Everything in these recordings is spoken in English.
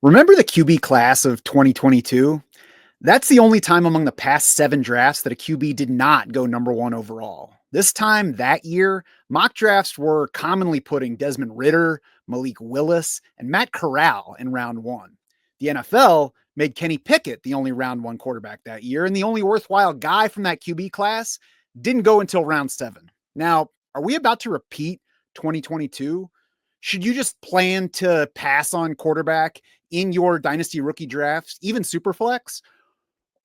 Remember the QB class of 2022? That's the only time among the past 7 drafts that a QB did not go number 1 overall. This time that year, mock drafts were commonly putting Desmond Ridder, Malik Willis, and Matt Corral in round 1. The NFL made Kenny Pickett the only round 1 quarterback that year, and the only worthwhile guy from that QB class didn't go until round 7. Now, are we about to repeat 2022? Should you just plan to pass on quarterback in your dynasty rookie drafts, even superflex?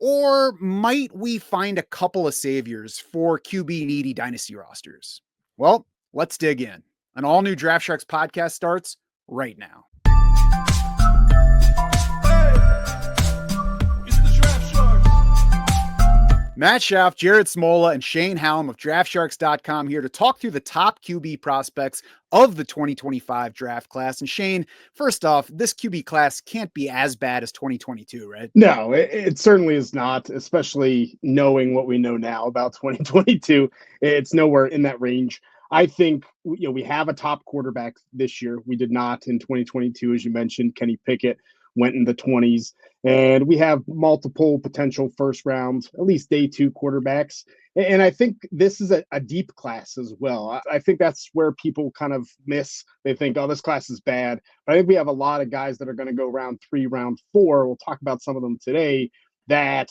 Or might we find a couple of saviors for QB needy dynasty rosters? Well, let's dig in. An all new Draft Sharks podcast starts right now. Matt Schaff, Jared Smola, and Shane Hallam of DraftSharks.com here to talk through the top QB prospects of the 2025 draft class. And Shane, first off, this QB class can't be as bad as 2022, right? No, it certainly is not, especially knowing what we know now about 2022. It's nowhere in that range. I think we have a top quarterback this year. We did not in 2022, as you mentioned. Kenny Pickett went in the 20s. And we have multiple potential first round, at least day 2 quarterbacks. And I think this is a deep class as well. I think that's where people kind of miss. They think, oh, this class is bad. But I think we have a lot of guys that are going to go round 3, round 4. We'll talk about some of them today that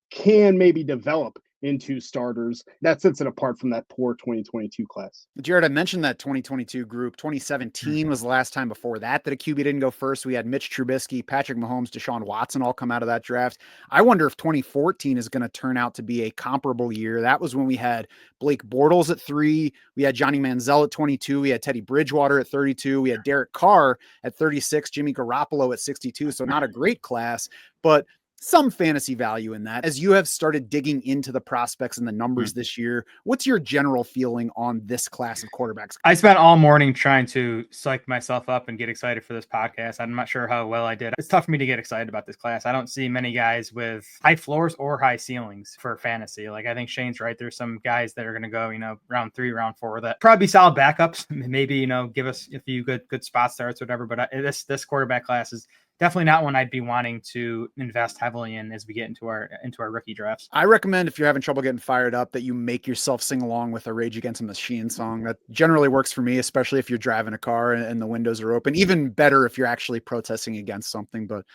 can maybe develop into starters. That sets it apart from that poor 2022 class. Jared, I mentioned that 2022 group. 2017 was the last time before that a QB didn't go first. We had Mitch Trubisky, Patrick Mahomes, Deshaun Watson all come out of that draft. I wonder if 2014 is going to turn out to be a comparable year. That was when we had Blake Bortles at 3. We had Johnny Manziel at 22. We had Teddy Bridgewater at 32. We had Derek Carr at 36, Jimmy Garoppolo at 62. So not a great class, but some fantasy value in that. As you have started digging into the prospects and the numbers this year, what's your general feeling on this class of quarterbacks? I spent all morning trying to psych myself up and get excited for this podcast. I'm not sure how well I did. It's tough for me to get excited about this class. I don't see many guys with high floors or high ceilings for fantasy. Like, I think Shane's right. There's some guys that are going to go, round 3, round 4 that probably be solid backups. Maybe, give us a few good spot starts, whatever. But this quarterback class is definitely not one I'd be wanting to invest heavily in as we get into our rookie drafts. I recommend, if you're having trouble getting fired up, that you make yourself sing along with a Rage Against the Machine song. That generally works for me, especially if you're driving a car and the windows are open. Even better if you're actually protesting against something, but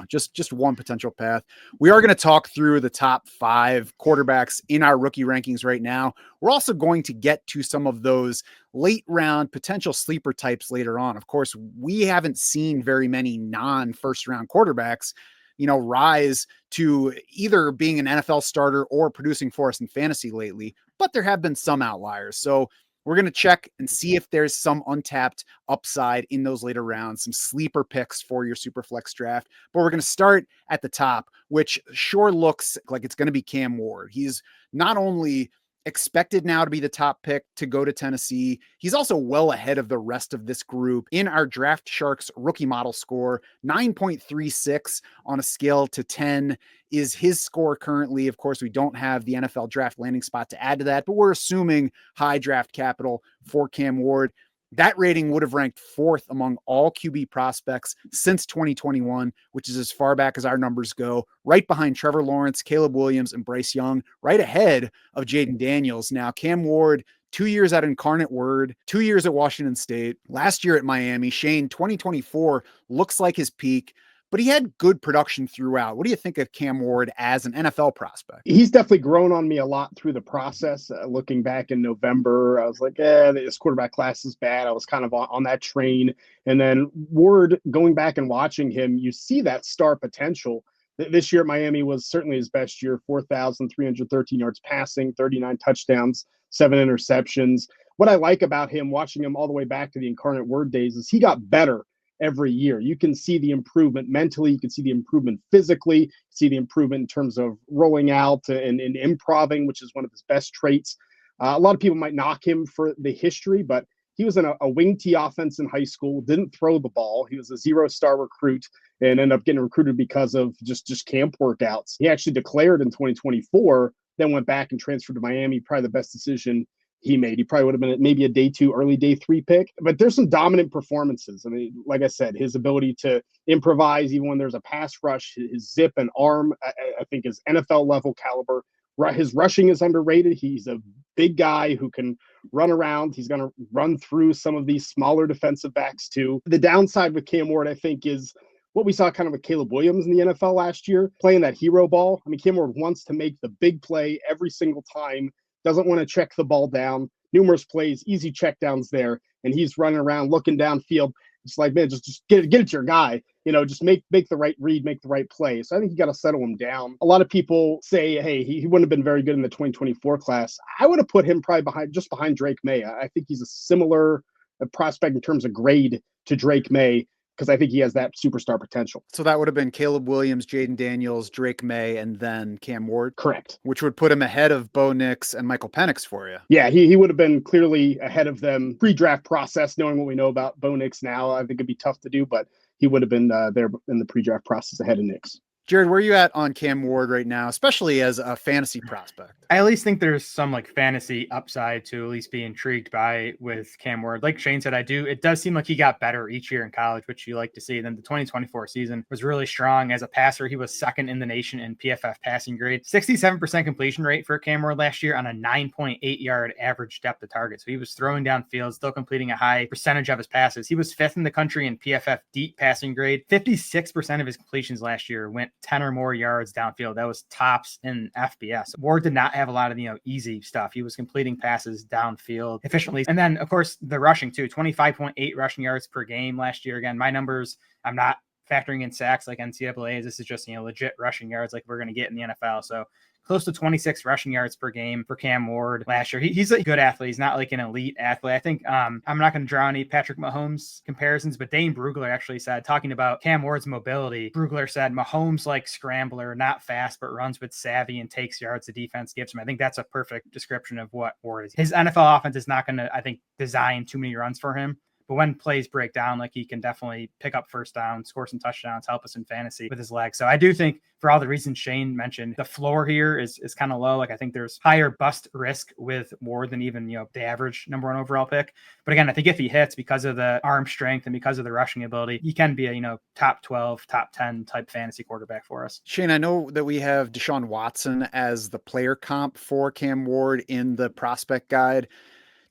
just one potential path. We are going to talk through the top 5 quarterbacks in our rookie rankings right now. We're also going to get to some of those late round potential sleeper types later on. Of course, we haven't seen very many non-first round quarterbacks, rise to either being an NFL starter or producing for us in fantasy lately, but there have been some outliers. So we're going to check and see if there's some untapped upside in those later rounds, some sleeper picks for your Superflex draft. But we're going to start at the top, which sure looks like it's going to be Cam Ward. He's not only expected now to be the top pick to go to Tennessee, he's also well ahead of the rest of this group in our Draft Sharks rookie model score. 9.36 on a scale to 10 is his score currently. Of course, we don't have the NFL draft landing spot to add to that, but we're assuming high draft capital for Cam Ward. That rating would have ranked 4th among all QB prospects since 2021, which is as far back as our numbers go, right behind Trevor Lawrence, Caleb Williams, and Bryce Young, right ahead of Jaden Daniels. Now, Cam Ward, 2 years at Incarnate Word, 2 years at Washington State, last year at Miami. Shane, 2024 looks like his peak, but he had good production throughout. What do you think of Cam Ward as an NFL prospect? He's definitely grown on me a lot through the process. Looking back in November, I was like, this quarterback class is bad. I was kind of on that train. And then Ward, going back and watching him, you see that star potential. This year at Miami was certainly his best year, 4,313 yards passing, 39 touchdowns, 7 interceptions. What I like about him, watching him all the way back to the Incarnate Word days, is he got better every year. You can see the improvement mentally. You can see the improvement physically, see the improvement in terms of rolling out and improving, which is one of his best traits. A lot of people might knock him for the history, but he was in a wing T offense in high school, didn't throw the ball. He was a 0-star recruit and ended up getting recruited because of just camp workouts. He actually declared in 2024, then went back and transferred to Miami, probably the best decision he made. He probably would have been maybe a day 2, early day 3 pick. But there's some dominant performances. I mean, like I said, his ability to improvise even when there's a pass rush, his zip and arm, I think is NFL level caliber. His rushing is underrated. He's a big guy who can run around. He's going to run through some of these smaller defensive backs too. The downside with Cam Ward, I think, is what we saw kind of with Caleb Williams in the NFL last year, playing that hero ball. I mean, Cam Ward wants to make the big play every single time, doesn't want to check the ball down. Numerous plays, easy checkdowns there, and he's running around looking downfield. It's like, man, just get it to your guy. Just make the right read, make the right play. So I think you got to settle him down. A lot of people say, hey, he wouldn't have been very good in the 2024 class. I would have put him probably behind Drake May. I think he's a similar prospect in terms of grade to Drake May, because I think he has that superstar potential. So that would have been Caleb Williams, Jaden Daniels, Drake May, and then Cam Ward? Correct. Which would put him ahead of Bo Nix and Michael Penix for you. Yeah, he would have been clearly ahead of them pre-draft process, knowing what we know about Bo Nix now. I think it'd be tough to do, but he would have been there in the pre-draft process ahead of Nix. Jared, where are you at on Cam Ward right now, especially as a fantasy prospect? I at least think there's some like fantasy upside to at least be intrigued by with Cam Ward. Like Shane said, it does seem like he got better each year in college, which you like to see. Then the 2024 season was really strong as a passer. He was second in the nation in PFF passing grade, 67% completion rate for Cam Ward last year on a 9.8 yard average depth of target. So he was throwing downfield, still completing a high percentage of his passes. He was 5th in the country in PFF deep passing grade. 56% of his completions last year went 10 or more yards downfield. That was tops in FBS. Ward did not have a lot of, easy stuff. He was completing passes downfield efficiently. And then, of course, the rushing too, 25.8 rushing yards per game last year. Again, my numbers, I'm not factoring in sacks like NCAAs. This is just, legit rushing yards like we're going to get in the NFL. So close to 26 rushing yards per game for Cam Ward last year. He's a good athlete. He's not like an elite athlete. I think I'm not going to draw any Patrick Mahomes comparisons, but Dane Brugler actually said, talking about Cam Ward's mobility, Brugler said, Mahomes like scrambler, not fast, but runs with savvy and takes yards the defense gives him. I think that's a perfect description of what Ward is. His NFL offense is not going to, I think, design too many runs for him. But when plays break down, like he can definitely pick up first down, score some touchdowns, help us in fantasy with his legs. So I do think for all the reasons Shane mentioned, the floor here is kind of low. Like I think there's higher bust risk with Ward than even, the average number 1 overall pick. But again, I think if he hits because of the arm strength and because of the rushing ability, he can be a, top 12, top 10 type fantasy quarterback for us. Shane, I know that we have Deshaun Watson as the player comp for Cam Ward in the prospect guide.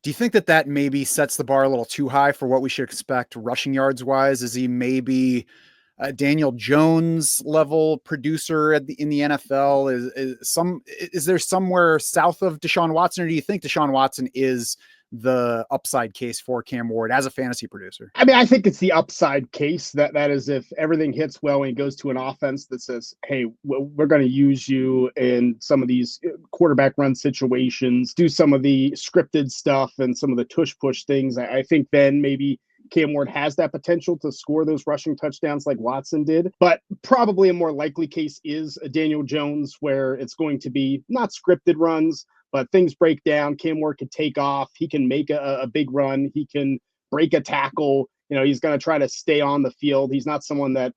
Do you think that maybe sets the bar a little too high for what we should expect rushing yards wise? Is he maybe a Daniel Jones level producer in the NFL? Is there somewhere south of Deshaun Watson, or do you think Deshaun Watson is the upside case for Cam Ward as a fantasy producer? I mean, I think it's the upside case that is if everything hits well and he goes to an offense that says, hey, we're going to use you in some of these quarterback run situations, do some of the scripted stuff and some of the tush push things. I think then maybe Cam Ward has that potential to score those rushing touchdowns like Watson did. But probably a more likely case is a Daniel Jones, where it's going to be not scripted runs, but things break down. Cam Ward can take off. He can make a big run. He can break a tackle. He's going to try to stay on the field. He's not someone that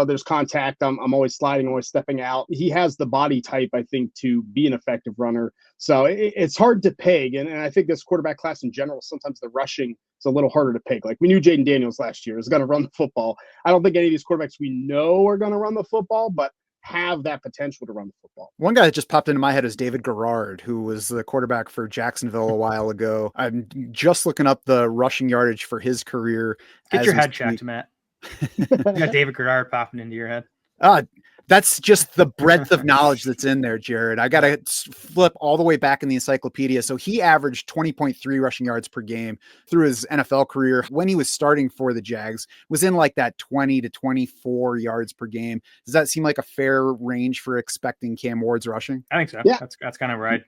there's contact. I'm always sliding, always stepping out. He has the body type, I think, to be an effective runner. So it's hard to peg. And I think this quarterback class in general, sometimes the rushing is a little harder to peg. Like we knew Jaden Daniels last year is going to run the football. I don't think any of these quarterbacks we know are going to run the football, but have that potential to run the football. One guy that just popped into my head is David Garrard, who was the quarterback for Jacksonville a while ago. I'm just looking up the rushing yardage for his career. Get your head checked, Matt. You got David Garrard popping into your head. That's just the breadth of knowledge that's in there, Jared. I got to flip all the way back in the encyclopedia. So he averaged 20.3 rushing yards per game through his NFL career. When he was starting for the Jags, was in like that 20 to 24 yards per game. Does that seem like a fair range for expecting Cam Ward's rushing? I think so. Yeah. That's kind of where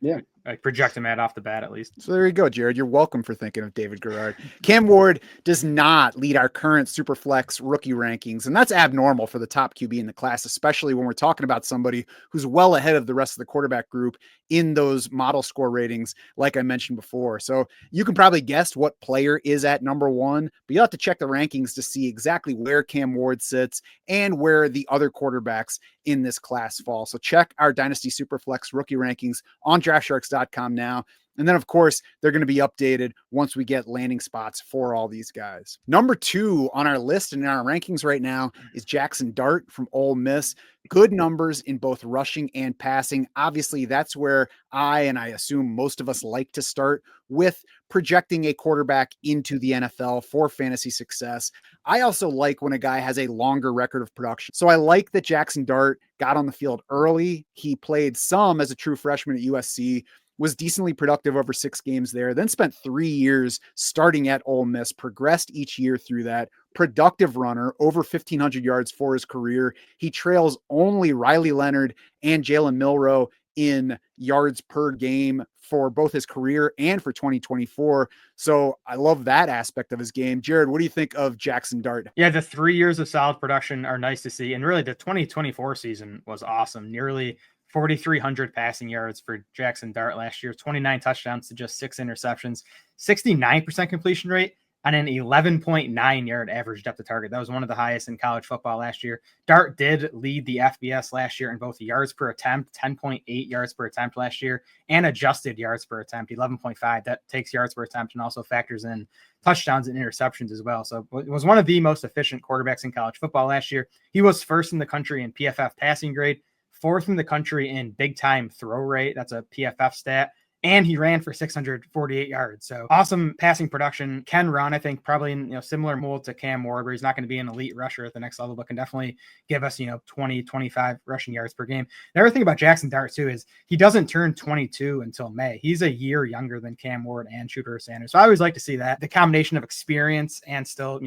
I project him at off the bat, at least. So there you go, Jared. You're welcome for thinking of David Garrard. Cam Ward does not lead our current superflex rookie rankings, and that's abnormal for the top QB in the class, especially when we're talking about somebody who's well ahead of the rest of the quarterback group in those model score ratings, like I mentioned before. So you can probably guess what player is at number 1, but you'll have to check the rankings to see exactly where Cam Ward sits and where the other quarterbacks in this class fall. So check our Dynasty Superflex rookie rankings on DraftSharks.com now. And then, of course, they're going to be updated once we get landing spots for all these guys. Number 2 on our list and in our rankings right now is Jaxson Dart from Ole Miss. Good numbers in both rushing and passing. Obviously, that's where I assume most of us like to start with projecting a quarterback into the NFL for fantasy success. I also like when a guy has a longer record of production. So I like that Jaxson Dart got on the field early. He played some as a true freshman at USC, was decently productive over 6 games there, then spent 3 years starting at Ole Miss, progressed each year through that. Productive runner, over 1,500 yards for his career. He trails only Riley Leonard and Jalen Milroe in yards per game for both his career and for 2024. So I love that aspect of his game. Jared, what do you think of Jaxson Dart? Yeah, the 3 years of solid production are nice to see. And really, the 2024 season was awesome. Nearly 4,300 passing yards for Jaxson Dart last year, 29 touchdowns to just 6 interceptions, 69% completion rate, and an 11.9 yard average depth of target. That was one of the highest in college football last year. Dart did lead the FBS last year in both yards per attempt, 10.8 yards per attempt last year, and adjusted yards per attempt, 11.5. That takes yards per attempt and also factors in touchdowns and interceptions as well. So it was one of the most efficient quarterbacks in college football last year. He was first in the country in PFF passing grade, 4th in the country in big time throw rate. That's a PFF stat. And he ran for 648 yards. So awesome passing production. Can run, I think, probably in similar mold to Cam Ward, where he's not going to be an elite rusher at the next level, but can definitely give us 20, 25 rushing yards per game. The other thing about Jaxson Dart too is he doesn't turn 22 until May. He's a year younger than Cam Ward and Shedeur Sanders. So I always like to see that. The combination of experience and still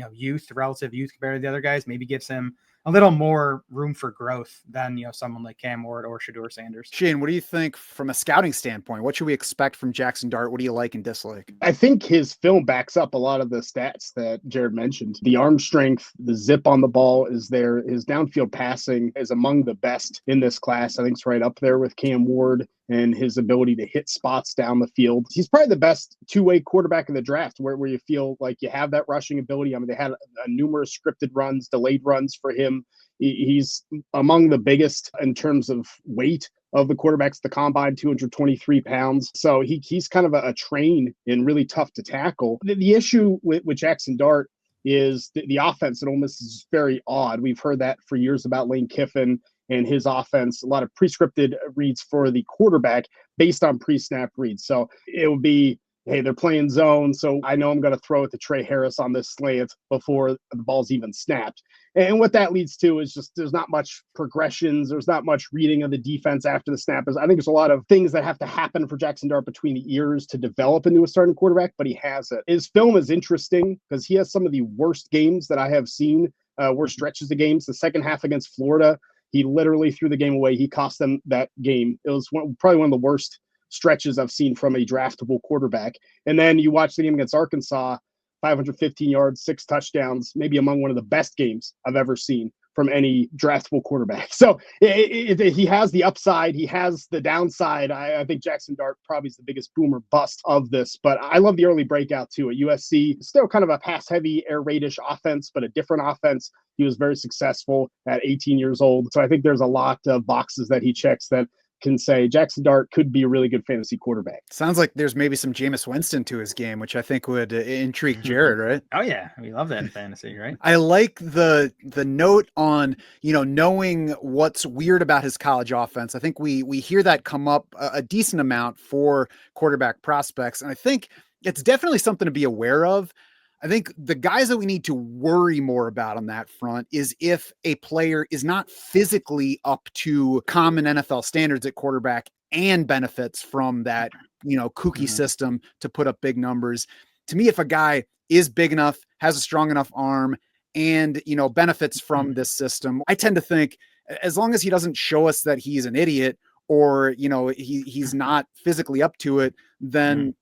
relative youth compared to the other guys maybe gives him a little more room for growth than someone like Cam Ward or Shedeur Sanders. Shane, what do you think from a scouting standpoint? What should we expect from Jaxson Dart? What do you like and dislike? I think his film backs up a lot of the stats that Jared mentioned. The arm strength, the zip on the ball is there. His downfield passing is among the best in this class. I think it's right up there with Cam Ward and his ability to hit spots down the field. He's probably the best two-way quarterback in the draft where you feel like you have that rushing ability. I mean, they had numerous scripted runs, delayed runs for him. He's among the biggest in terms of weight of the quarterbacks, the combine, 223 pounds. So he's kind of a train and really tough to tackle. The issue with Jaxson Dart is the offense at Ole Miss is very odd. We've heard that for years about Lane Kiffin and his offense, a lot of pre-scripted reads for the quarterback based on pre-snap reads. So it would be, hey, they're playing zone, so I know I'm going to throw it to Trey Harris on this slant before the ball's even snapped. And what that leads to is just there's not much progressions. There's not much reading of the defense after the snap. I think there's a lot of things that have to happen for Jaxson Dart between the ears to develop into a starting quarterback, but he has it. His film is interesting because he has some of the worst games that I have seen, worst stretches of games. The second half against Florida, he literally threw the game away. He cost them that game. It was probably one of the worst stretches I've seen from a draftable quarterback. And then you watch the game against Arkansas, 515 yards, 6 touchdowns, maybe among one of the best games I've ever seen from any draftable quarterback. So he has the upside. He has the downside. I think Jaxson Dart probably is the biggest boomer bust of this, but I love the early breakout too. At USC, still kind of a pass-heavy, air raid-ish offense, but a different offense. He was very successful at 18 years old. So I think there's a lot of boxes that he checks that can say Jaxson Dart could be a really good fantasy quarterback. Sounds like there's maybe some Jameis Winston to his game, which I think would intrigue Jared, right? Oh yeah, we love that in fantasy, right? I like the note on, knowing what's weird about his college offense. I think we hear that come up a decent amount for quarterback prospects, and I think it's definitely something to be aware of. I think the guys that we need to worry more about on that front is if a player is not physically up to common NFL standards at quarterback and benefits from that, kooky system to put up big numbers. To me, if a guy is big enough, has a strong enough arm, and, benefits from this system, I tend to think as long as he doesn't show us that he's an idiot or, he's not physically up to it, then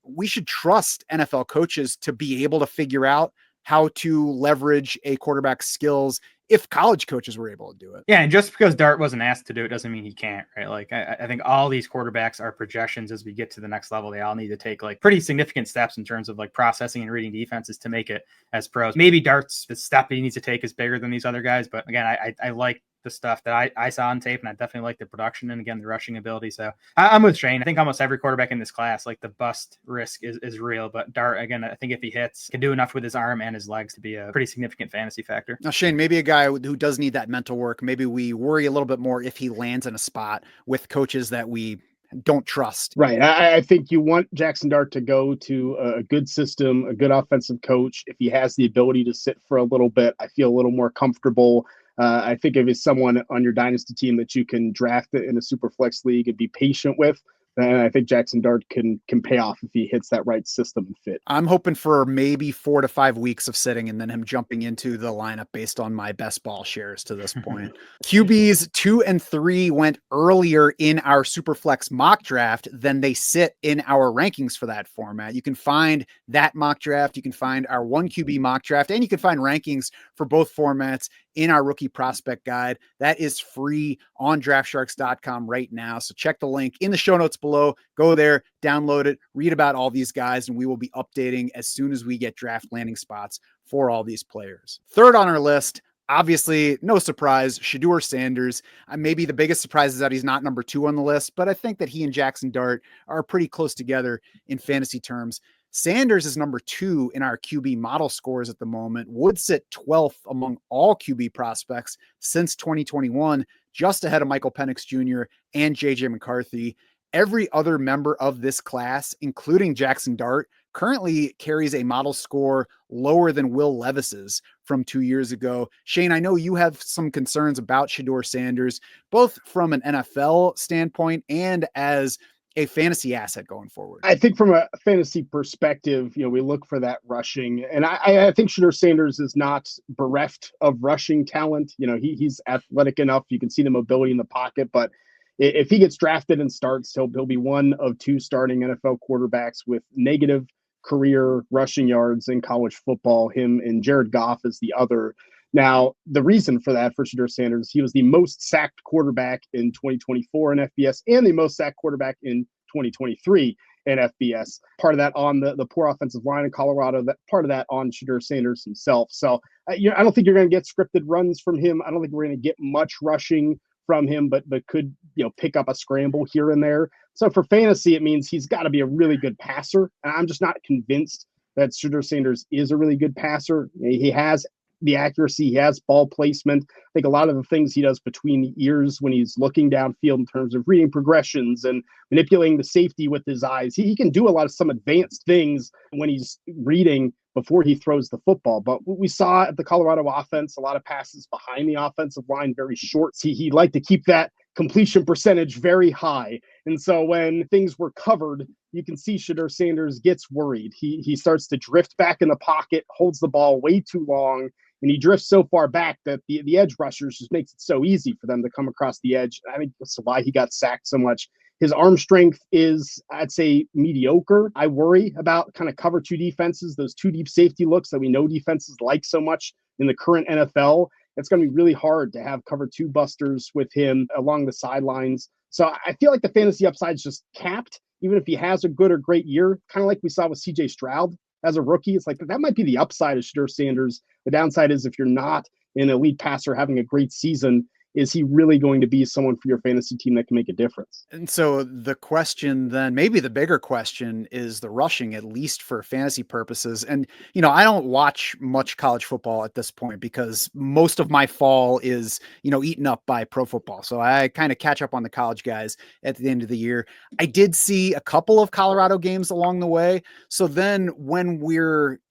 we should trust NFL coaches to be able to figure out how to leverage a quarterback's skills if college coaches were able to do it. Yeah, and just because Dart wasn't asked to do it doesn't mean he can't, right? Like, I think all these quarterbacks are projections as we get to the next level. They all need to take like pretty significant steps in terms of like processing and reading defenses to make it as pros. Maybe Dart's the step he needs to take is bigger than these other guys, but again, I like the stuff that I saw on tape, and I definitely like the production and again the rushing ability. So I'm with Shane. I think almost every quarterback in this class, like the bust risk is real, but Dart, again, I think if he hits, can do enough with his arm and his legs to be a pretty significant fantasy factor. Now, Shane, maybe a guy who does need that mental work. Maybe we worry a little bit more if he lands in a spot with coaches that we don't trust. Right. I think you want Jaxson Dart to go to a good system, a good offensive coach. If he has the ability to sit for a little bit, I feel a little more comfortable. I think if it's someone on your dynasty team that you can draft in a super flex league and be patient with, then I think Jaxson Dart can pay off if he hits that right system and fit. I'm hoping for maybe 4 to 5 weeks of sitting and then him jumping into the lineup based on my best ball shares to this point. QBs 2 and 3 went earlier in our Superflex mock draft than they sit in our rankings for that format. You can find that mock draft. You can find our 1 QB mock draft, and you can find rankings for both formats in our rookie prospect guide. That is free on draftsharks.com right now. So check the link in the show notes below. Go there, download it, read about all these guys, and we will be updating as soon as we get draft landing spots for all these players. Third on our list, obviously, no surprise, Shedeur Sanders. Maybe the biggest surprise is that he's not number 2 on the list, but I think that he and Jaxson Dart are pretty close together in fantasy terms. Sanders is number 2 in our QB model scores at the moment, would sit 12th among all QB prospects since 2021, just ahead of Michael Penix Jr. and JJ McCarthy. Every other member of this class, including Jaxson Dart, currently carries a model score lower than Will Levis's from 2 years ago. Shane, I know you have some concerns about Shedeur Sanders, both from an NFL standpoint and as a fantasy asset going forward. I think from a fantasy perspective, we look for that rushing, and I think Shedeur Sanders is not bereft of rushing talent. He's athletic enough. You can see the mobility in the pocket, but if he gets drafted and starts, he'll be one of 2 starting NFL quarterbacks with negative career rushing yards in college football. Him and Jared Goff is the other. Now, the reason for that for Shedeur Sanders, he was the most sacked quarterback in 2024 in FBS and the most sacked quarterback in 2023 in FBS. Part of that on the poor offensive line in Colorado, that part of that on Shedeur Sanders himself. So I don't think you're going to get scripted runs from him. I don't think we're going to get much rushing from him, but could pick up a scramble here and there. So for fantasy, it means he's got to be a really good passer. And I'm just not convinced that Shedeur Sanders is a really good passer. He has the accuracy, he has ball placement. I think a lot of the things he does between the ears when he's looking downfield in terms of reading progressions and manipulating the safety with his eyes, he can do some advanced things when he's reading before he throws the football. But we saw at the Colorado offense, a lot of passes behind the offensive line, very short. He liked to keep that completion percentage very high. And so when things were covered, you can see Shedeur Sanders gets worried. He starts to drift back in the pocket, holds the ball way too long, and he drifts so far back that the edge rushers just makes it so easy for them to come across the edge. I think that's why he got sacked so much. His arm strength is, I'd say, mediocre. I worry about kind of cover 2 defenses, those 2 deep safety looks that we know defenses like so much in the current NFL. It's going to be really hard to have cover 2 busters with him along the sidelines. So I feel like the fantasy upside is just capped, even if he has a good or great year, kind of like we saw with CJ Stroud as a rookie. It's like that might be the upside of Shedeur Sanders. The downside is if you're not an elite passer having a great season, is he really going to be someone for your fantasy team that can make a difference? And so the question then, maybe the bigger question, is the rushing, at least for fantasy purposes. And, I don't watch much college football at this point because most of my fall is, eaten up by pro football. So I kind of catch up on the college guys at the end of the year. I did see a couple of Colorado games along the way. So then when we're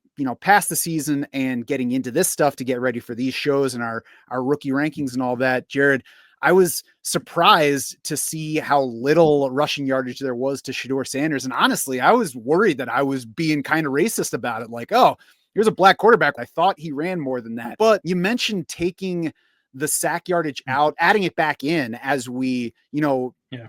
past the season and getting into this stuff to get ready for these shows and our rookie rankings and all that, Jared, I was surprised to see how little rushing yardage there was to Shedeur Sanders. And honestly, I was worried that I was being kind of racist about it. Like, oh, here's a black quarterback. I thought he ran more than that. But you mentioned taking the sack yardage out, adding it back in as we,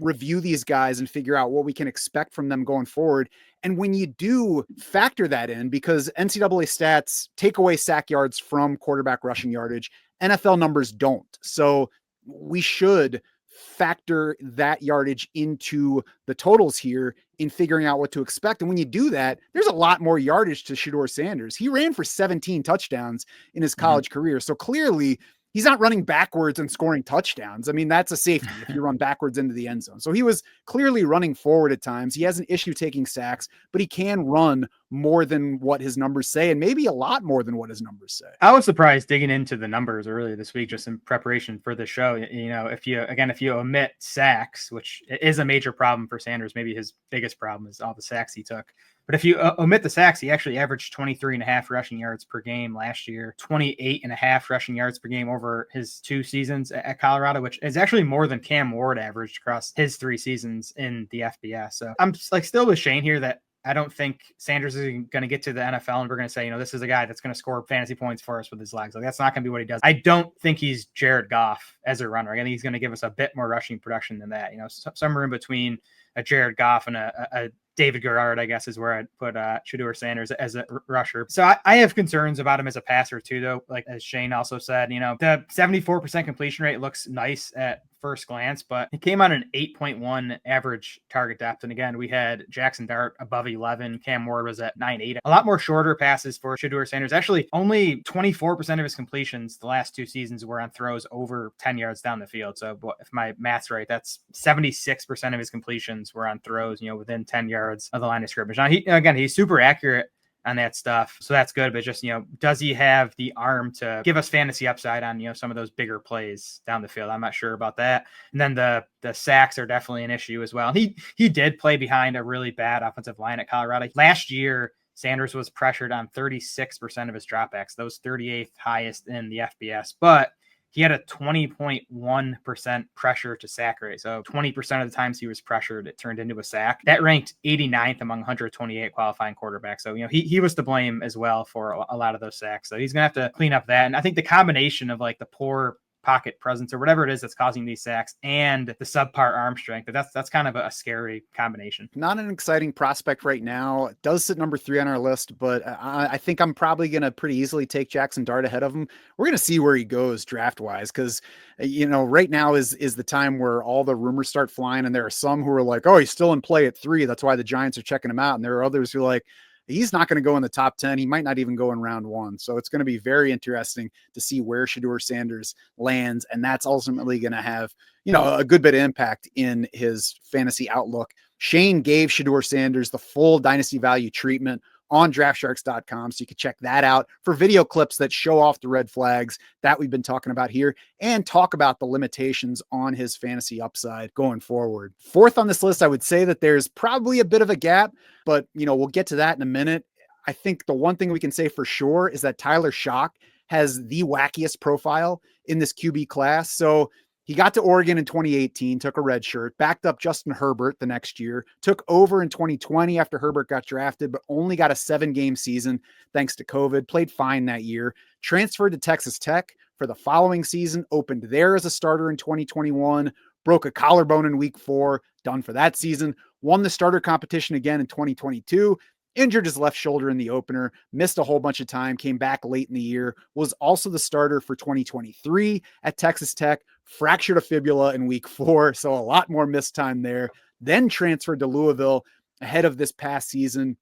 review these guys and figure out what we can expect from them going forward. And when you do factor that in, because NCAA stats take away sack yards from quarterback rushing yardage, NFL numbers don't. So we should factor that yardage into the totals here in figuring out what to expect. And when you do that, there's a lot more yardage to Shedeur Sanders. He ran for 17 touchdowns in his college career. So clearly he's not running backwards and scoring touchdowns. I mean, that's a safety if you run backwards into the end zone. So he was clearly running forward at times. He has an issue taking sacks, but he can run more than what his numbers say, and maybe a lot more than what his numbers say. I was surprised digging into the numbers earlier this week, just in preparation for the show. You know, if you omit sacks, which is a major problem for Sanders, maybe his biggest problem is all the sacks he took. But if you omit the sacks, he actually averaged 23.5 rushing yards per game last year, 28.5 rushing yards per game over his 2 seasons at Colorado, which is actually more than Cam Ward averaged across his 3 seasons in the FBS. So I'm still with Shane here that I don't think Sanders is going to get to the NFL and we're going to say, this is a guy that's going to score fantasy points for us with his legs. Like, that's not going to be what he does. I don't think he's Jared Goff as a runner. I think he's going to give us a bit more rushing production than that. Somewhere in between a Jared Goff and a David Garrard, I guess, is where I'd put Shedeur Sanders as a rusher. So I have concerns about him as a passer too, though. Like as Shane also said, the 74% completion rate looks nice at first glance, but he came on an 8.1 average target depth. And again, we had Jaxson Dart above 11. Cam Ward was at 9.8. A lot more shorter passes for Shedeur Sanders. Actually, only 24% of his completions the last 2 seasons were on throws over 10 yards down the field. So if my math's right, that's 76% of his completions were on throws, within 10 yards of the line of scrimmage. Now, he's super accurate on that stuff, so that's good. But just, does he have the arm to give us fantasy upside on, some of those bigger plays down the field? I'm not sure about that. And then the sacks are definitely an issue as well. He did play behind a really bad offensive line at Colorado. Last year, Sanders was pressured on 36% of his dropbacks, those 38th highest in the FBS, but he had a 20.1% pressure to sack rate. So 20% of the times he was pressured, it turned into a sack. That ranked 89th among 128 qualifying quarterbacks. So, he was to blame as well for a lot of those sacks. So he's going to have to clean up that. And I think the combination of like the poor pocket presence or whatever it is that's causing these sacks and the subpar arm strength, that's kind of a scary combination. Not an exciting prospect right now. It does sit number 3 on our list, but I think I'm probably going to pretty easily take Jaxson Dart ahead of him. We're going to see where he goes draft wise, because right now is the time where all the rumors start flying, and there are some who are like, oh, he's still in play at 3, that's why the Giants are checking him out, and there are others who are like, he's not going to go in the top 10. He might not even go in round 1. So it's going to be very interesting to see where Shedeur Sanders lands. And that's ultimately going to have, a good bit of impact in his fantasy outlook. Shane gave Shedeur Sanders the full dynasty value treatment on draftsharks.com. So you can check that out for video clips that show off the red flags that we've been talking about here and talk about the limitations on his fantasy upside going forward. 4th on this list, I would say that there's probably a bit of a gap, but we'll get to that in a minute. I think the one thing we can say for sure is that Tyler Shough has the wackiest profile in this QB class. So he got to Oregon in 2018, took a red shirt, backed up Justin Herbert the next year, took over in 2020 after Herbert got drafted, but only got a 7-game season thanks to COVID, played fine that year, transferred to Texas Tech for the following season, opened there as a starter in 2021, broke a collarbone in week 4, done for that season, won the starter competition again in 2022, injured his left shoulder in the opener, missed a whole bunch of time, came back late in the year, was also the starter for 2023 at Texas Tech, fractured a fibula in week 4, so a lot more missed time there, then transferred to Louisville ahead of this past season,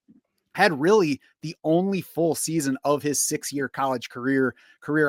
had really the only full season of his 6-year college career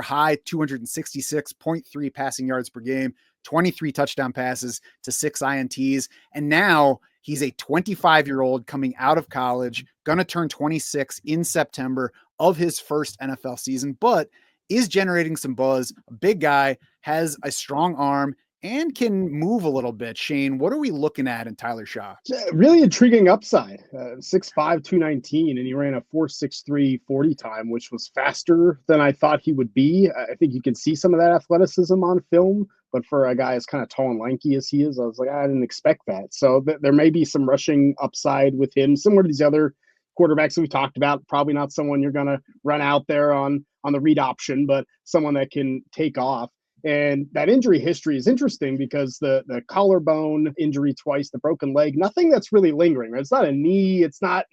high 266.3 passing yards per game, 23 touchdown passes to 6 INTs. And now he's a 25-year-old coming out of college, going to turn 26 in September of his first NFL season, but is generating some buzz. A big guy, has a strong arm, and can move a little bit. Shane, what are we looking at in Tyler Shough? Really intriguing upside. 6'5", 219, and he ran a 4.63 40 time, which was faster than I thought he would be. I think you can see some of that athleticism on film, but for a guy as kind of tall and lanky as he is, I was like, I didn't expect that. So there may be some rushing upside with him, similar to these other quarterbacks that we talked about. Probably not someone you're going to run out there on the read option, but someone that can take off. And that injury history is interesting because the collarbone injury twice, the broken leg, nothing that's really lingering. Right? It's not a knee. It's not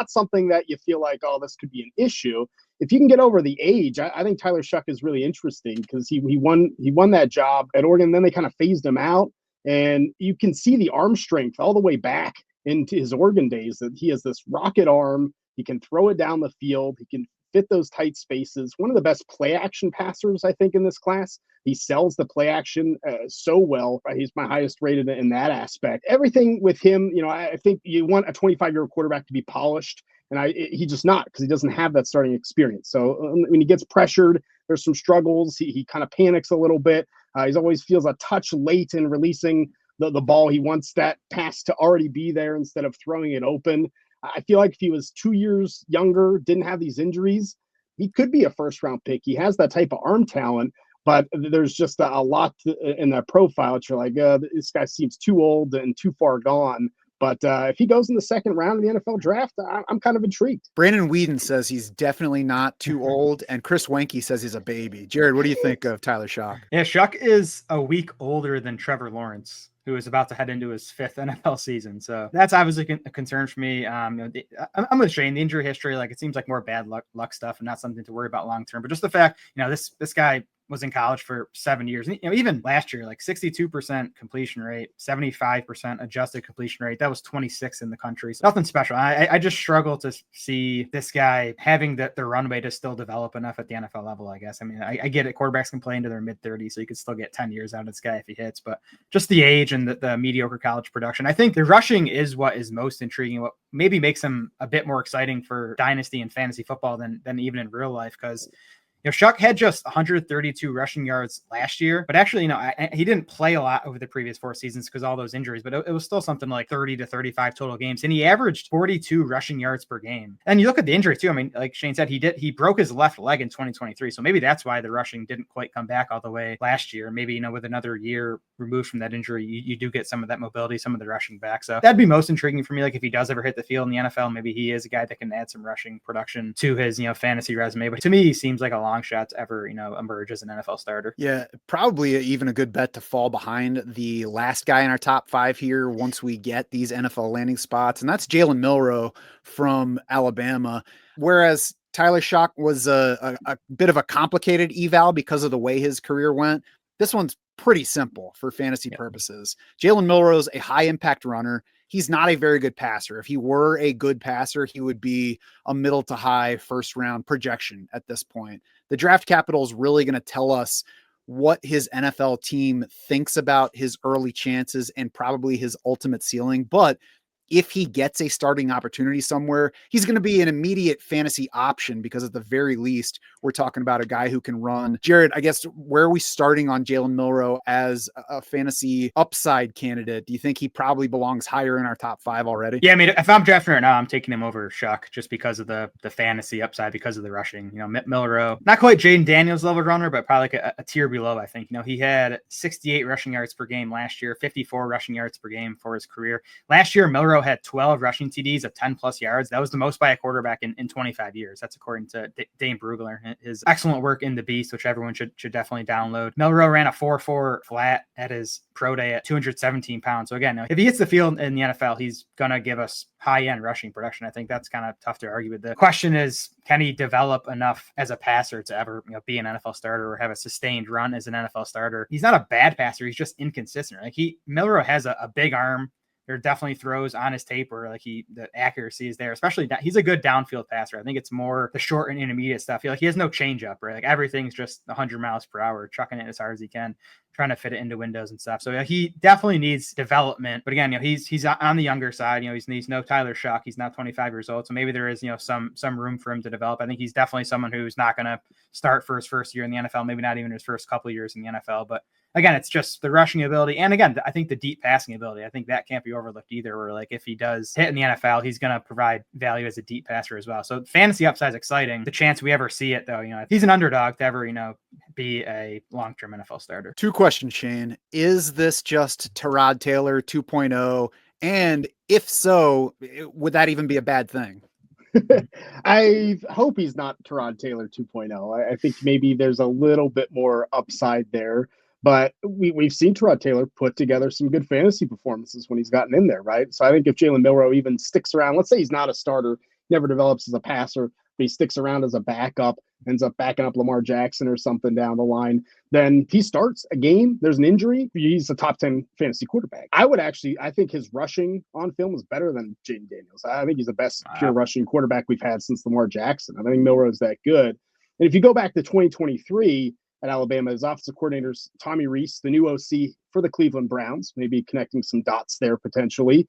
something that you feel like, oh, this could be an issue. If you can get over the age, I think Tyler Shough is really interesting because he won that job at Oregon. Then they kind of phased him out, and you can see the arm strength all the way back into his Oregon days, that he has this rocket arm. He can throw it down the field. He can fit those tight spaces. One of the best play action passers, I think, in this class. He sells the play action so well. He's my highest rated in that aspect. Everything with him, I think you want a 25-year-old quarterback to be polished, and he's just not, because he doesn't have that starting experience. So when he gets pressured, there's some struggles. He kind of panics a little bit. He always feels a touch late in releasing the ball. He wants that pass to already be there instead of throwing it open. I feel like if he was 2 years younger, didn't have these injuries, he could be a first-round pick. He has that type of arm talent, but there's just a lot in that profile that you're like, this guy seems too old and too far gone. But if he goes in the second round of the NFL draft, I'm kind of intrigued. Brandon Whedon says he's definitely not too old, and Chris Wenke says he's a baby. Jared, what do you think of Tyler Shough? Yeah, Shough is a week older than Trevor Lawrence, who is about to head into his 5th NFL season. So that's obviously a concern for me. I'm with Shane. The injury history, it seems like more bad luck stuff and not something to worry about long term. But just the fact, this guy was in college for 7 years. And, even last year, 62% completion rate, 75% adjusted completion rate. That was 26 in the country. So nothing special. I just struggle to see this guy having the runway to still develop enough at the NFL level, I guess. I mean, I get it. Quarterbacks can play into their mid-30s, so you could still get 10 years out of this guy if he hits. But just the age and the mediocre college production. I think the rushing is what is most intriguing, what maybe makes him a bit more exciting for dynasty and fantasy football than even in real life, because Shough had just 132 rushing yards last year, but actually, he didn't play a lot over the previous 4 seasons because all those injuries, but it was still something like 30 to 35 total games. And he averaged 42 rushing yards per game. And you look at the injury too. I mean, like Shane said, he broke his left leg in 2023. So maybe that's why the rushing didn't quite come back all the way last year. Maybe, with another year removed from that injury, you do get some of that mobility, some of the rushing back. So that'd be most intriguing for me. Like if he does ever hit the field in the NFL, maybe he is a guy that can add some rushing production to his, fantasy resume. But to me, he seems like a long shot to ever, emerge as an NFL starter. Yeah, probably even a good bet to fall behind the last guy in our top 5 here once we get these NFL landing spots. And that's Jalen Milroe from Alabama. Whereas Tyler Shough was a bit of a complicated eval because of the way his career went, this one's pretty simple for fantasy purposes. Jalen Milroe's a high impact runner. He's not a very good passer. If he were a good passer, he would be a middle to high first round projection at this point. The draft capital is really going to tell us what his NFL team thinks about his early chances and probably his ultimate ceiling. But if he gets a starting opportunity somewhere, he's going to be an immediate fantasy option, because at the very least, we're talking about a guy who can run. Jared, I guess, where are we starting on Jalen Milroe as a fantasy upside candidate? Do you think he probably belongs higher in our top 5 already? Yeah, I mean, if I'm drafting right now, I'm taking him over Shough just because of the fantasy upside, because of the rushing. Milroe, not quite Jaden Daniels level runner, but probably like a tier below, I think. He had 68 rushing yards per game last year, 54 rushing yards per game for his career. Last year, Milroe had 12 rushing TDs of 10 plus yards. That was the most by a quarterback in 25 years. That's according to Dane Brugler. His excellent work in the Beast, which everyone should definitely download. Milroe ran a 4.4 flat at his pro day at 217 pounds. So again, if he hits the field in the NFL, he's going to give us high-end rushing production. I think that's kind of tough to argue with. The question is, can he develop enough as a passer to ever be an NFL starter or have a sustained run as an NFL starter? He's not a bad passer. He's just inconsistent. Milroe has a big arm. There are definitely throws on his tape where the accuracy is there, especially that he's a good downfield passer. I think it's more the short and intermediate stuff. He has no changeup, right? Everything's just 100 miles per hour, chucking it as hard as he can, trying to fit it into windows and stuff. So he definitely needs development. But again, he's on the younger side. He's no Tyler Shough. He's not 25 years old. So maybe there is, some room for him to develop. I think he's definitely someone who's not going to start for his first year in the NFL, maybe not even his first couple of years in the NFL. But again, it's just the rushing ability. And again, I think the deep passing ability, I think that can't be overlooked either, where if he does hit in the NFL, he's going to provide value as a deep passer as well. So fantasy upside is exciting. The chance we ever see it though, if he's an underdog to ever, be a long-term NFL starter. 2 questions, Shane. Is this just Tyrod Taylor 2.0? And if so, would that even be a bad thing? I hope he's not Tyrod Taylor 2.0. I think maybe there's a little bit more upside there. But we've seen Tyrod Taylor put together some good fantasy performances when he's gotten in there, right? So I think if Jalen Milroe even sticks around, let's say he's not a starter, never develops as a passer, but he sticks around as a backup, ends up backing up Lamar Jackson or something down the line, then he starts a game, there's an injury, he's a top 10 fantasy quarterback. I think his rushing on film is better than Jaden Daniels. I think he's the best pure rushing quarterback we've had since Lamar Jackson. I think Milroe is that good. And if you go back to 2023 at Alabama, his offensive coordinator's Tommy Rees, the new OC for the Cleveland Browns, maybe connecting some dots there potentially.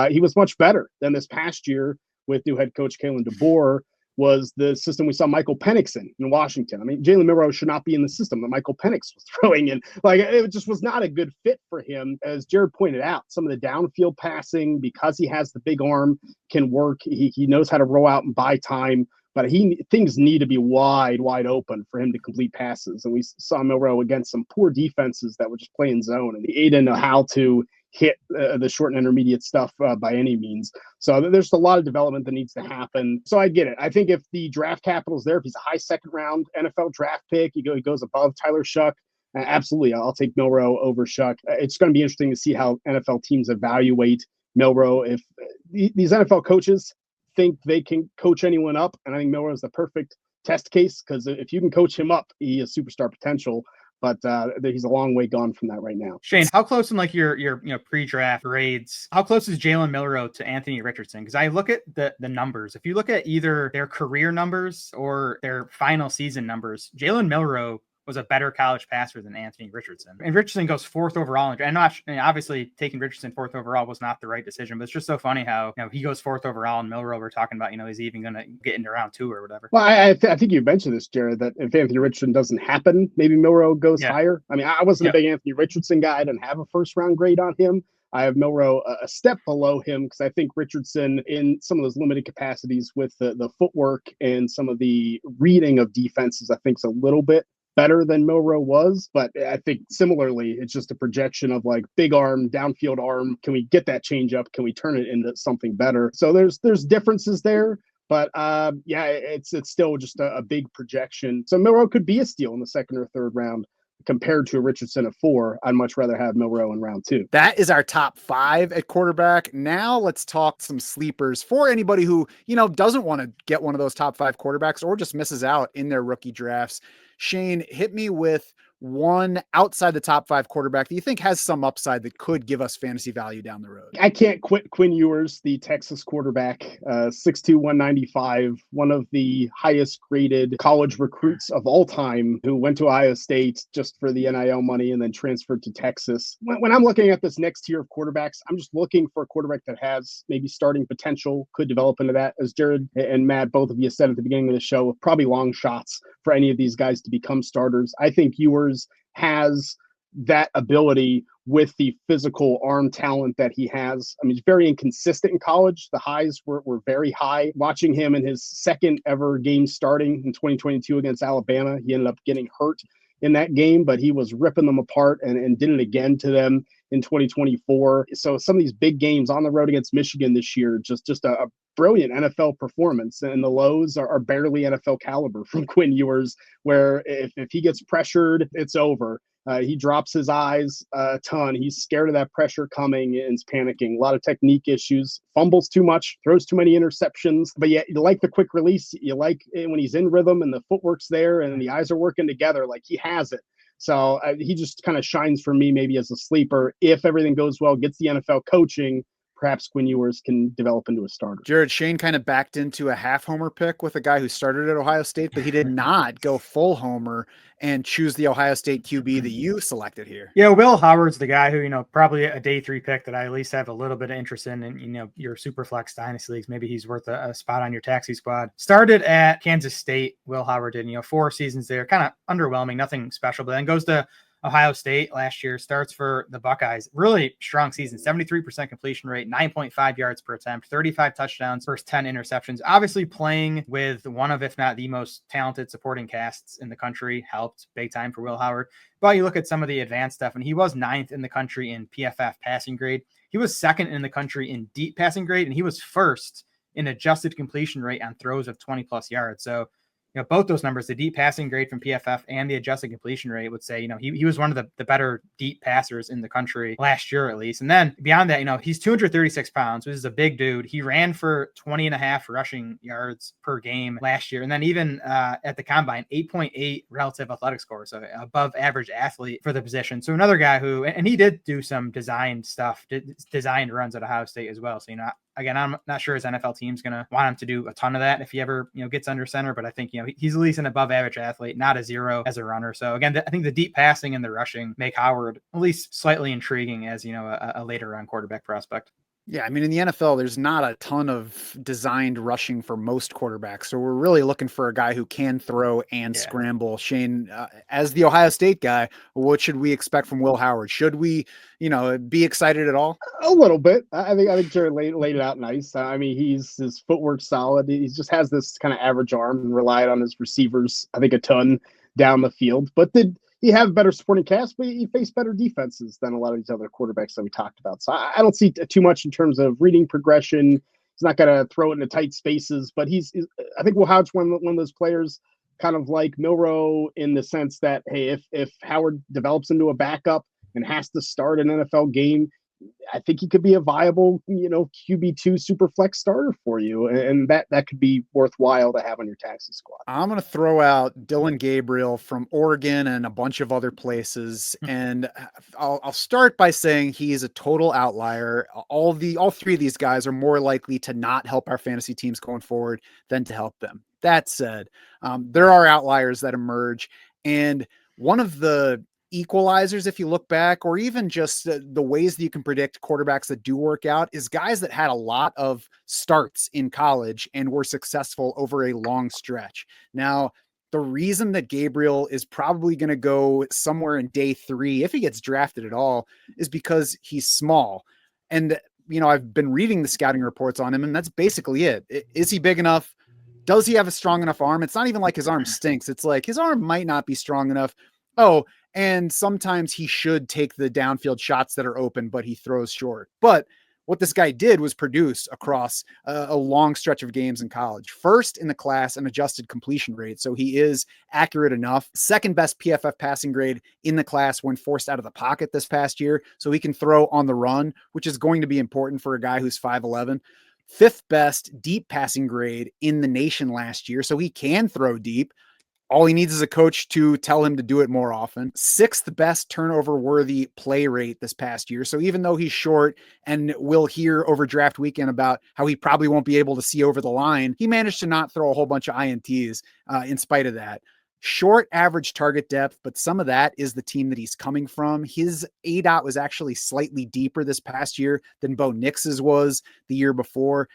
He was much better than this past year with new head coach Kalen DeBoer. Was the system we saw Michael Penix in Washington. I mean, Jalen Milroe should not be in the system that Michael Penix was throwing in. Like, it just was not a good fit for him. As Jared pointed out, some of the downfield passing, because he has the big arm, can work. He knows how to roll out and buy time, but things need to be wide open for him to complete passes. And we saw Milroe against some poor defenses that were just playing zone, and he didn't know how to hit the short and intermediate stuff by any means. So there's a lot of development that needs to happen. So I get it. I think if the draft capital is there, if he's a high second round NFL draft pick, he goes above Tyler Shough, absolutely, I'll take Milroe over Shough. It's going to be interesting to see how NFL teams evaluate Milroe. If these NFL coaches think they can coach anyone up, and I think Milroe is the perfect test case, because if you can coach him up, he has superstar potential. But he's a long way gone from that right now. Shane, how close in like your pre-draft grades, how close is Jalen Milroe to Anthony Richardson? Because I look at the numbers. If you look at either their career numbers or their final season numbers, Jalen Milroe was a better college passer than Anthony Richardson. And Richardson goes 4th overall. And obviously taking Richardson 4th overall was not the right decision, but it's just so funny how he goes 4th overall and Milroe, we're talking about, he's even going to get into round 2 or whatever. Well, I think you mentioned this, Jared, that if Anthony Richardson doesn't happen, maybe Milroe goes higher. I mean, I wasn't a big Anthony Richardson guy. I didn't have a first round grade on him. I have Milroe a step below him because I think Richardson, in some of those limited capacities with the footwork and some of the reading of defenses, I think is a little bit better than Milroe was. But I think similarly, it's just a projection of like big arm, downfield arm. Can we get that change up? Can we turn it into something better? So there's differences there. But it's still just a big projection. So Milroe could be a steal in the second or third round compared to a Richardson at 4. I'd much rather have Milroe in round 2. That is our top 5 at quarterback. Now let's talk some sleepers for anybody who, doesn't want to get one of those top 5 quarterbacks or just misses out in their rookie drafts. Shane, hit me with one outside the top 5 quarterback that you think has some upside that could give us fantasy value down the road. I can't quit Quinn Ewers, the Texas quarterback, 6'2", 195, one of the highest graded college recruits of all time, who went to Ohio State just for the NIL money and then transferred to Texas. When I'm looking at this next tier of quarterbacks, I'm just looking for a quarterback that has maybe starting potential, could develop into that. As Jared and Matt, both of you said at the beginning of the show, probably long shots for any of these guys to become starters. I think Ewers has that ability with the physical arm talent that he has. I mean, he's very inconsistent in college. The highs were very high. Watching him in his second ever game starting in 2022 against Alabama, he ended up getting hurt in that game, but he was ripping them apart and did it again to them in 2024. So some of these big games on the road against Michigan this year, just a brilliant NFL performance, and the lows are barely NFL caliber from Quinn Ewers, where if he gets pressured, it's over. He drops his eyes a ton. He's scared of that pressure coming and is panicking. A lot of technique issues, fumbles too much, throws too many interceptions. But yet, you like the quick release. You like when he's in rhythm and the footwork's there and the eyes are working together, like he has it. So he just kind of shines for me maybe as a sleeper. If everything goes well, gets the NFL coaching, perhaps Quinn Ewers can develop into a starter. Jared, Shane kind of backed into a half homer pick with a guy who started at Ohio State, but he did not go full homer and choose the Ohio State QB that you selected here. Yeah, Will Howard's the guy who, probably a day 3 pick that I at least have a little bit of interest in, and, your superflex dynasty leagues. Maybe he's worth a spot on your taxi squad. Started at Kansas State. Will Howard did, 4 seasons there, kind of underwhelming, nothing special, but then goes to Ohio State last year, starts for the Buckeyes. Really strong season, 73% completion rate, 9.5 yards per attempt, 35 touchdowns, first 10 interceptions. Obviously playing with one of, if not the most talented supporting casts in the country helped big time for Will Howard. But you look at some of the advanced stuff, and he was 9th in the country in PFF passing grade. He was 2nd in the country in deep passing grade, and he was 1st in adjusted completion rate on throws of 20 plus yards. So both those numbers, the deep passing grade from PFF and the adjusted completion rate would say, he was one of the better deep passers in the country last year, at least. And then beyond that, he's 236 pounds, which is a big dude. He ran for 20 and a half rushing yards per game last year. And then even at the combine, 8.8 relative athletic score. So above average athlete for the position. So another guy who, and he did do some designed stuff, designed runs at Ohio State as well. So, again, I'm not sure his NFL team's going to want him to do a ton of that if he ever, gets under center. But I think, he's at least an above average athlete, not a zero as a runner. So again, I think the deep passing and the rushing make Howard at least slightly intriguing as, a later round quarterback prospect. Yeah, I mean, in the NFL, there's not a ton of designed rushing for most quarterbacks. So we're really looking for a guy who can throw and scramble. Shane, as the Ohio State guy, what should we expect from Will Howard? Should we, be excited at all? A little bit. I think Jared laid it out nice. I mean, his footwork's solid. He just has this kind of average arm and relied on his receivers, I think, a ton down the field. But he have better supporting cast, but he faced better defenses than a lot of these other quarterbacks that we talked about. So I don't see too much in terms of reading progression. He's not going to throw it into tight spaces, but I think Will Howard's one of those players kind of like Milroe in the sense that, hey, if Howard develops into a backup and has to start an NFL game, I think he could be a viable, QB2 super flex starter for you. And that could be worthwhile to have on your taxi squad. I'm going to throw out Dillon Gabriel from Oregon and a bunch of other places. And I'll start by saying he is a total outlier. All three of these guys are more likely to not help our fantasy teams going forward than to help them. That said, there are outliers that emerge. And one of the equalizers, if you look back, or even just the ways that you can predict quarterbacks that do work out, is guys that had a lot of starts in college and were successful over a long stretch. Now, the reason that Gabriel is probably going to go somewhere in day 3, if he gets drafted at all, is because he's small. And, I've been reading the scouting reports on him, and that's basically it. Is he big enough? Does he have a strong enough arm? It's not even like his arm stinks. It's like his arm might not be strong enough. Oh, and sometimes he should take the downfield shots that are open, but he throws short. But what this guy did was produce across a long stretch of games in college. First in the class, an adjusted completion rate. So he is accurate enough. Second best PFF passing grade in the class when forced out of the pocket this past year. So he can throw on the run, which is going to be important for a guy who's 5'11". Fifth best deep passing grade in the nation last year. So he can throw deep. All he needs is a coach to tell him to do it more often. Sixth best turnover worthy play rate this past year. So even though he's short, and we'll hear over draft weekend about how he probably won't be able to see over the line, he managed to not throw a whole bunch of INTs in spite of that. Short average target depth, but some of that is the team that he's coming from. His ADOT was actually slightly deeper this past year than Bo Nix's was the year before.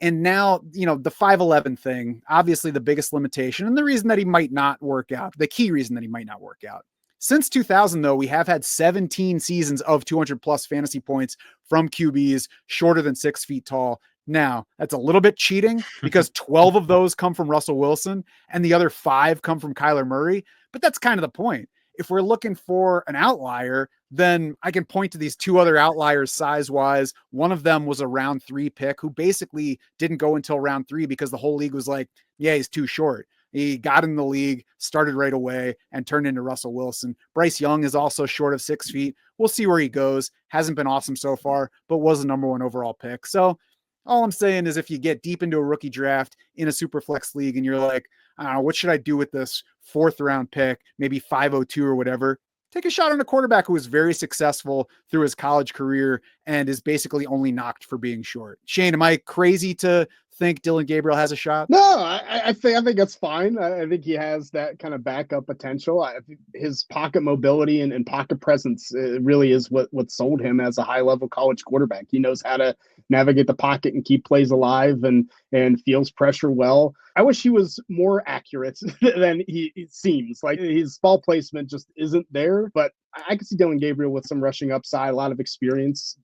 And now, the 5'11" thing, obviously the biggest limitation and the reason that he might not work out, the key reason that he might not work out. Since 2000, though, we have had 17 seasons of 200 plus fantasy points from QBs shorter than 6 feet tall. Now, that's a little bit cheating because 12 of those come from Russell Wilson and the other 5 come from Kyler Murray. But that's kind of the point. If we're looking for an outlier, then I can point to these 2 other outliers size-wise. One of them was a round 3 pick who basically didn't go until round 3 because the whole league was like, yeah, he's too short. He got in the league, started right away, and turned into Russell Wilson. Bryce Young is also short of 6 feet. We'll see where he goes. Hasn't been awesome so far, but was the number 1 overall pick. So all I'm saying is if you get deep into a rookie draft in a super flex league and you're like, I don't know, what should I do with this 4th round pick, maybe 502 or whatever, take a shot on a quarterback who was very successful through his college career and is basically only knocked for being short. Shane, am I crazy to think Dillon Gabriel has a shot? No, I think that's fine. I think he has that kind of backup potential. His pocket mobility and pocket presence really is what sold him as a high-level college quarterback. He knows how to navigate the pocket and keep plays alive and feels pressure well. I wish he was more accurate than he seems. Like his ball placement just isn't there, but I can see Dillon Gabriel with some rushing upside, a lot of experience.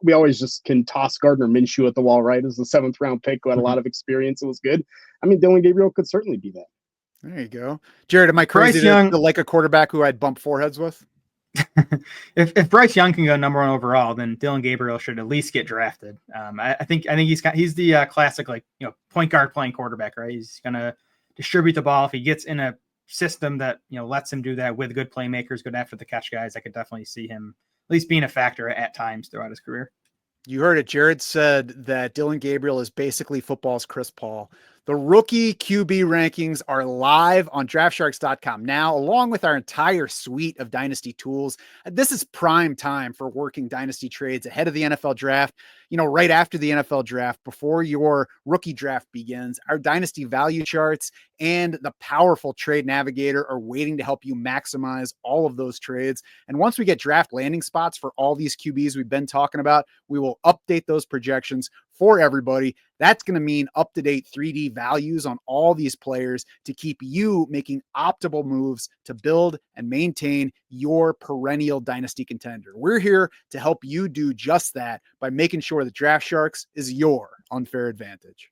We always just can toss Gardner Minshew at the wall, right? As the 7th round pick who had a lot of experience. It was good. I mean, Dillon Gabriel could certainly be that. There you go. Jared, am I crazy to like a quarterback who I'd bump foreheads with? If Bryce Young can go number 1 overall, then Dillon Gabriel should at least get drafted. I think he's the classic, point guard playing quarterback, right? He's going to distribute the ball. If he gets in a system that, lets him do that with good playmakers, good after the catch guys, I could definitely see him at least being a factor at times throughout his career. You heard it. Jared said that Dylan Gabriel is basically football's Chris Paul. The rookie QB rankings are live on draftsharks.com now, along with our entire suite of dynasty tools. This is prime time for working dynasty trades ahead of the NFL draft. Right after the NFL draft, before your rookie draft begins, our dynasty value charts and the powerful trade navigator are waiting to help you maximize all of those trades. And once we get draft landing spots for all these QBs we've been talking about, we will update those projections for everybody. That's going to mean up-to-date 3D values on all these players to keep you making optimal moves to build and maintain your perennial dynasty contender. We're here to help you do just that by making sure that Draft Sharks is your unfair advantage.